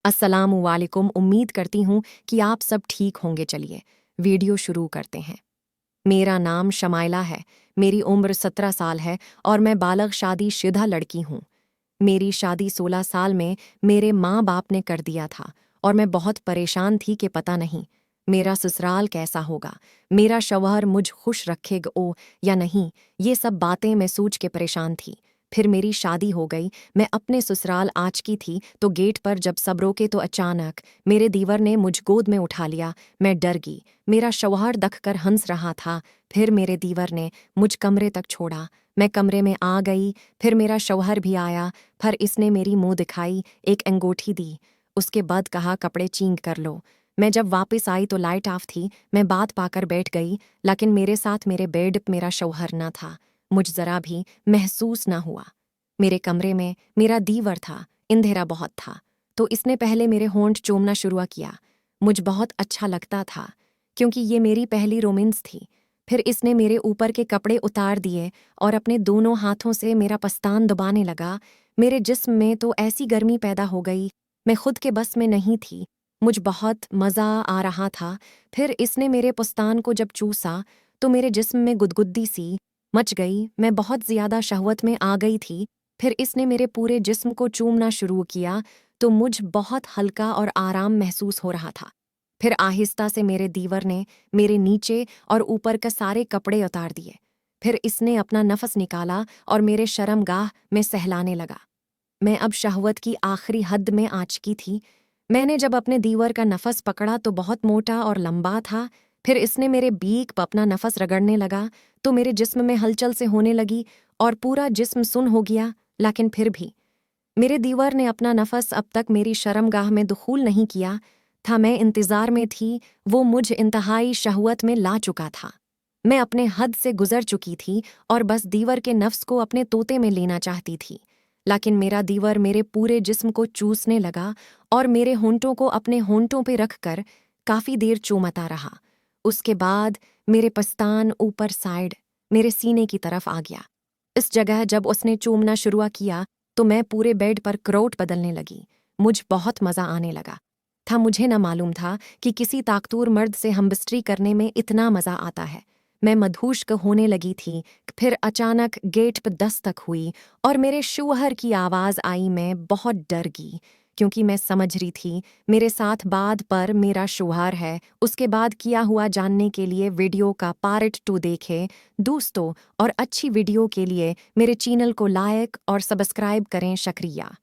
अस्सलामु वालेकुम। उम्मीद करती हूँ कि आप सब ठीक होंगे। चलिए वीडियो शुरू करते हैं। मेरा नाम शमाइला है, मेरी उम्र 17 साल है और मैं बालग शादीशुदा लड़की हूँ। मेरी शादी 16 साल में मेरे माँ बाप ने कर दिया था और मैं बहुत परेशान थी कि पता नहीं मेरा ससुराल कैसा होगा, मेरा शौहर मुझ खुश रखेगा ओ या नहीं। ये सब बातें मैं सोच के परेशान थी। फिर मेरी शादी हो गई, मैं अपने ससुराल आचकी थी तो गेट पर जब सब रोके तो अचानक मेरे दीवर ने मुझ गोद में उठा लिया। मैं डर गई, मेरा शौहर दखकर हंस रहा था। फिर मेरे दीवर ने मुझ कमरे तक छोड़ा, मैं कमरे में आ गई। फिर मेरा शौहर भी आया, फिर इसने मेरी मुंह दिखाई, एक अंगूठी दी। उसके बाद कहा कपड़े चेंज कर लो। मैं जब वापस आई तो लाइट ऑफ थी। मैं बात पाकर बैठ गई, लेकिन मेरे साथ मेरे बेड मेरा शौहर न था। मुझ जरा भी महसूस न हुआ। मेरे कमरे में मेरा दीवर था, अंधेरा बहुत था, तो इसने पहले मेरे होंठ चूमना शुरू किया। मुझ बहुत अच्छा लगता था क्योंकि ये मेरी पहली रोमांस थी। फिर इसने मेरे ऊपर के कपड़े उतार दिए और अपने दोनों हाथों से मेरा पस्तान दबाने लगा। मेरे जिस्म में तो ऐसी गर्मी पैदा हो गई, मैं खुद के बस में नहीं थी। मुझ बहुत मज़ा आ रहा था। फिर इसने मेरे पस्तान को जब चूसा तो मेरे जिस्म में गुदगुदी सी मच गई। मैं बहुत ज़्यादा शहवत में आ गई थी। फिर इसने मेरे पूरे जिस्म को चूमना शुरू किया तो मुझ बहुत हल्का और आराम महसूस हो रहा था। फिर आहिस्ता से मेरे दीवर ने मेरे नीचे और ऊपर का सारे कपड़े उतार दिए। फिर इसने अपना नफस निकाला और मेरे शर्मगाह में सहलाने लगा। मैं अब शहवत की आखिरी हद में आ चुकी थी। मैंने जब अपने दीवर का नफस पकड़ा तो बहुत मोटा और लंबा था। फिर इसने मेरे बीक पर अपना नफस रगड़ने लगा तो मेरे जिस्म में हलचल से होने लगी और पूरा जिस्म सुन्न हो गया। लेकिन फिर भी मेरे दीवर ने अपना नफस अब तक मेरी शर्मगाह में दुखूल नहीं किया था। मैं इंतज़ार में थी, वो मुझ इंतहाई शहवत में ला चुका था। मैं अपने हद से गुजर चुकी थी और बस दीवर के नफ्स को अपने तोते में लेना चाहती थी। लेकिन मेरा दीवर मेरे पूरे जिस्म को चूसने लगा और मेरे होंठों को अपने होंठों पे रखकर काफ़ी देर चूमता रहा। उसके बाद मेरे पस्तान ऊपर साइड मेरे सीने की तरफ आ गया। इस जगह जब उसने चूमना शुरू किया तो मैं पूरे बेड पर क्रोट बदलने लगी। मुझ बहुत मज़ा आने लगा था। मुझे न मालूम था कि किसी ताकतूर मर्द से हमबिस्ट्री करने में इतना मज़ा आता है। मैं मधुष्क होने लगी थी। फिर अचानक गेट पर दस्तक हुई और मेरे शौहर की आवाज़ आई। मैं बहुत डर गई क्योंकि मैं समझ रही थी मेरे साथ बाद पर मेरा शौहर है। उसके बाद किया हुआ जानने के लिए वीडियो का पार्ट 2 देखें दोस्तों, और अच्छी वीडियो के लिए मेरे चैनल को लाइक और सब्सक्राइब करें। शुक्रिया।